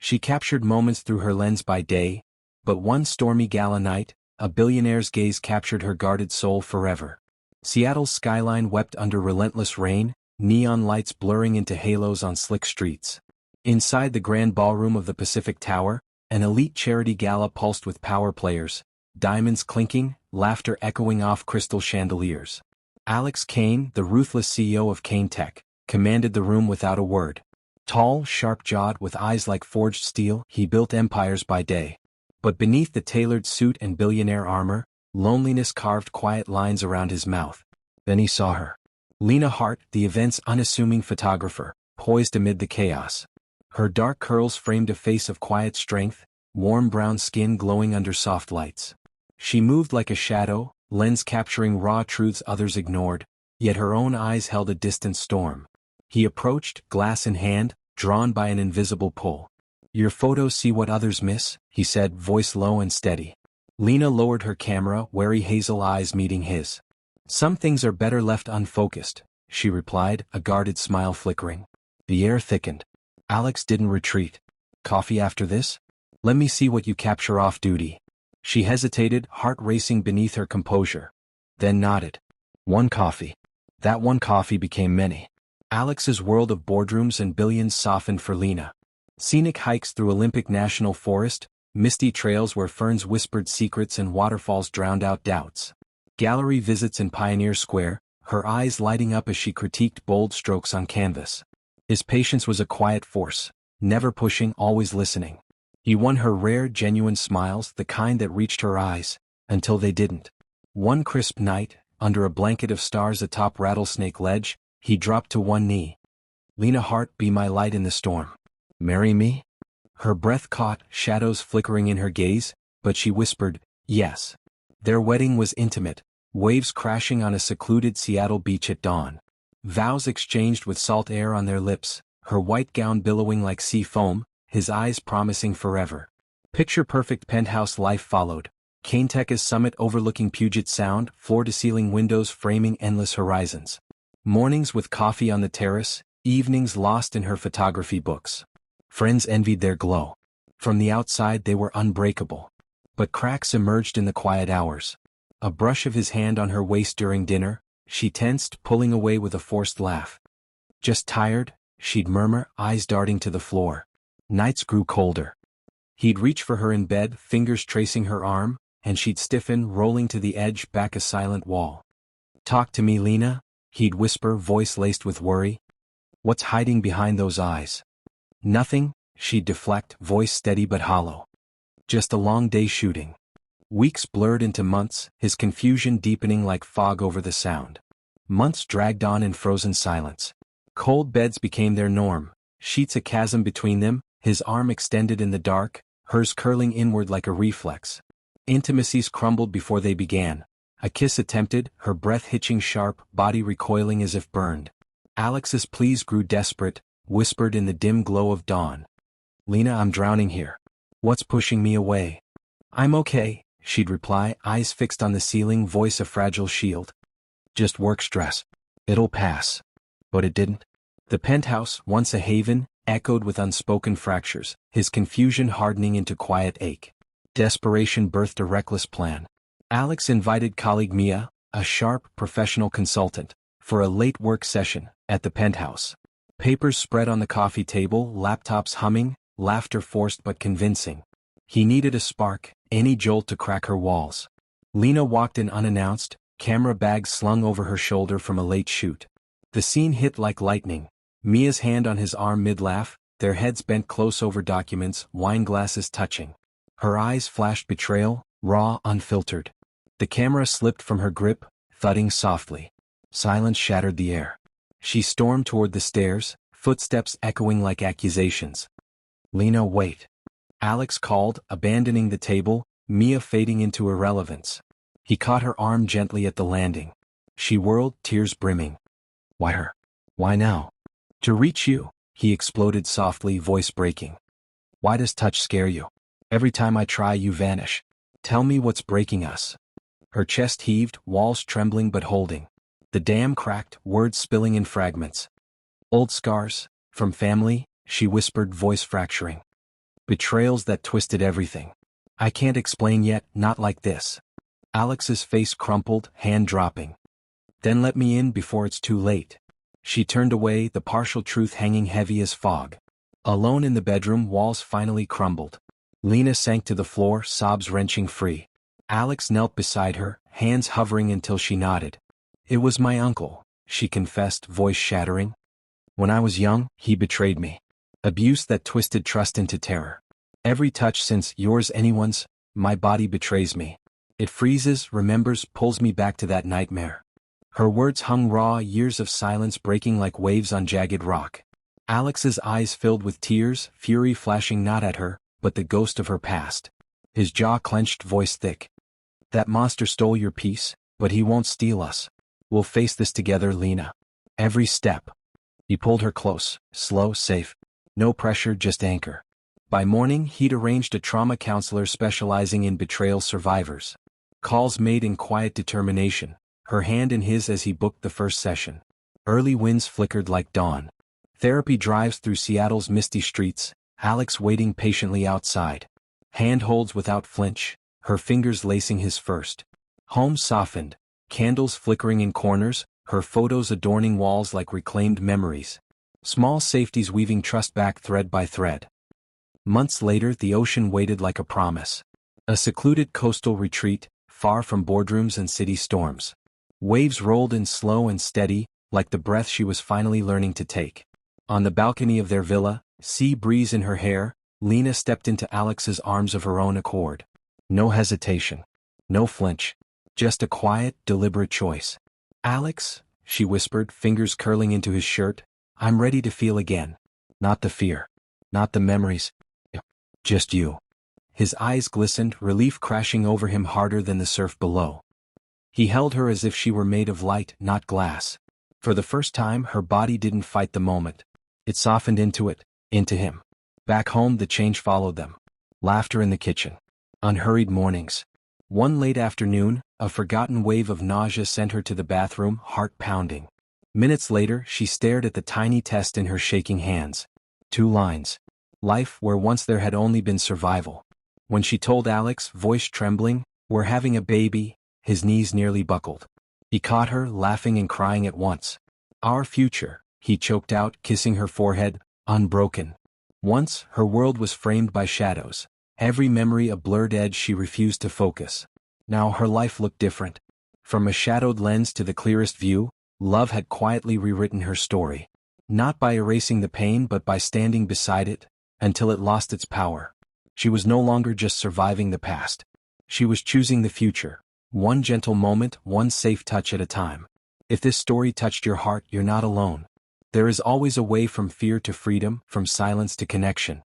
She captured moments through her lens by day, but one stormy gala night, a billionaire's gaze captured her guarded soul forever. Seattle's skyline wept under relentless rain, neon lights blurring into halos on slick streets. Inside the grand ballroom of the Pacific Tower, an elite charity gala pulsed with power players, diamonds clinking, laughter echoing off crystal chandeliers. Alex Kane, the ruthless CEO of Kane Tech, commanded the room without a word. Tall, sharp-jawed, with eyes like forged steel, he built empires by day. But beneath the tailored suit and billionaire armor, loneliness carved quiet lines around his mouth. Then he saw her. Lena Hart, the event's unassuming photographer, poised amid the chaos. Her dark curls framed a face of quiet strength, warm brown skin glowing under soft lights. She moved like a shadow, lens capturing raw truths others ignored, yet her own eyes held a distant storm. He approached, glass in hand, drawn by an invisible pull. "Your photos see what others miss," he said, voice low and steady. Lena lowered her camera, wary hazel eyes meeting his. "Some things are better left unfocused," she replied, a guarded smile flickering. The air thickened. Alex didn't retreat. "Coffee after this? Let me see what you capture off duty." She hesitated, heart racing beneath her composure. Then nodded. One coffee. That one coffee became many. Alex's world of boardrooms and billions softened for Lena. Scenic hikes through Olympic National Forest, misty trails where ferns whispered secrets and waterfalls drowned out doubts. Gallery visits in Pioneer Square, her eyes lighting up as she critiqued bold strokes on canvas. His patience was a quiet force, never pushing, always listening. He won her rare, genuine smiles, the kind that reached her eyes, until they didn't. One crisp night, under a blanket of stars atop Rattlesnake Ledge, he dropped to one knee. "Lena Hart, be my light in the storm. Marry me?" Her breath caught, shadows flickering in her gaze, but she whispered, "Yes." Their wedding was intimate, waves crashing on a secluded Seattle beach at dawn. Vows exchanged with salt air on their lips, her white gown billowing like sea foam, his eyes promising forever. Picture-perfect penthouse life followed. Kane Tech's summit overlooking Puget Sound, floor-to-ceiling windows framing endless horizons. Mornings with coffee on the terrace, evenings lost in her photography books. Friends envied their glow. From the outside they were unbreakable. But cracks emerged in the quiet hours. A brush of his hand on her waist during dinner, she tensed, pulling away with a forced laugh. "Just tired," she'd murmur, eyes darting to the floor. Nights grew colder. He'd reach for her in bed, fingers tracing her arm, and she'd stiffen, rolling to the edge, back a silent wall. "Talk to me, Lena," he'd whisper, voice laced with worry. "What's hiding behind those eyes?" "Nothing," she'd deflect, voice steady but hollow. "Just a long day shooting." Weeks blurred into months, his confusion deepening like fog over the sound. Months dragged on in frozen silence. Cold beds became their norm, sheets a chasm between them, his arm extended in the dark, hers curling inward like a reflex. Intimacies crumbled before they began. A kiss attempted, her breath hitching sharp, body recoiling as if burned. Alex's pleas grew desperate, whispered in the dim glow of dawn. "Lena, I'm drowning here. What's pushing me away?" "I'm okay," she'd reply, eyes fixed on the ceiling, voice a fragile shield. "Just work stress. It'll pass." But it didn't. The penthouse, once a haven, echoed with unspoken fractures, his confusion hardening into quiet ache. Desperation birthed a reckless plan. Alex invited colleague Mia, a sharp, professional consultant, for a late work session at the penthouse. Papers spread on the coffee table, laptops humming, laughter forced but convincing. He needed a spark, any jolt to crack her walls. Lena walked in unannounced, camera bag slung over her shoulder from a late shoot. The scene hit like lightning. Mia's hand on his arm mid-laugh, their heads bent close over documents, wine glasses touching. Her eyes flashed betrayal, raw, unfiltered. The camera slipped from her grip, thudding softly. Silence shattered the air. She stormed toward the stairs, footsteps echoing like accusations. "Lena, wait." Alex called, abandoning the table, Mia fading into irrelevance. He caught her arm gently at the landing. She whirled, tears brimming. "Why her? Why now?" "To reach you," he exploded softly, voice breaking. "Why does touch scare you? Every time I try, you vanish. Tell me what's breaking us." Her chest heaved, walls trembling but holding. The dam cracked, words spilling in fragments. "Old scars, from family," she whispered, voice fracturing. Betrayals that twisted everything. I can't explain yet, not like this. Alex's face crumpled, hand dropping. Then let me in before it's too late. She turned away, the partial truth hanging heavy as fog. Alone in the bedroom, walls finally crumbled. Lena sank to the floor, sobs wrenching free. Alex knelt beside her, hands hovering until she nodded. It was my uncle, she confessed, voice shattering. When I was young, he betrayed me. Abuse that twisted trust into terror. Every touch since, yours, anyone's, my body betrays me. It freezes, remembers, pulls me back to that nightmare. Her words hung raw, years of silence breaking like waves on jagged rock. Alex's eyes filled with tears, fury flashing not at her, but the ghost of her past. His jaw clenched, voice thick. That monster stole your peace, but he won't steal us. We'll face this together, Lena. Every step. He pulled her close, slow, safe. No pressure, just anchor. By morning, he'd arranged a trauma counselor specializing in betrayal survivors. Calls made in quiet determination, her hand in his as he booked the first session. Early winds flickered like dawn. Therapy drives through Seattle's misty streets, Alex waiting patiently outside. Handholds without flinch, her fingers lacing his first. Home softened, candles flickering in corners, her photos adorning walls like reclaimed memories. Small safeties weaving trust back thread by thread. Months later, the ocean waited like a promise. A secluded coastal retreat, far from boardrooms and city storms. Waves rolled in slow and steady, like the breath she was finally learning to take. On the balcony of their villa, sea breeze in her hair, Lena stepped into Alex's arms of her own accord. No hesitation. No flinch. Just a quiet, deliberate choice. Alex, she whispered, fingers curling into his shirt, I'm ready to feel again. Not the fear. Not the memories. Just you. His eyes glistened, relief crashing over him harder than the surf below. He held her as if she were made of light, not glass. For the first time, her body didn't fight the moment. It softened into it, into him. Back home, the change followed them. Laughter in the kitchen. Unhurried mornings. One late afternoon, a forgotten wave of nausea sent her to the bathroom, heart pounding. Minutes later, she stared at the tiny test in her shaking hands. 2 lines. Life where once there had only been survival. When she told Alex, voice trembling, we're having a baby, his knees nearly buckled. He caught her, laughing and crying at once. Our future, he choked out, kissing her forehead, unbroken. Once, her world was framed by shadows. Every memory a blurred edge she refused to focus. Now her life looked different. From a shadowed lens to the clearest view, love had quietly rewritten her story. Not by erasing the pain but by standing beside it, until it lost its power. She was no longer just surviving the past. She was choosing the future, one gentle moment, one safe touch at a time. If this story touched your heart, you're not alone. There is always a way from fear to freedom, from silence to connection.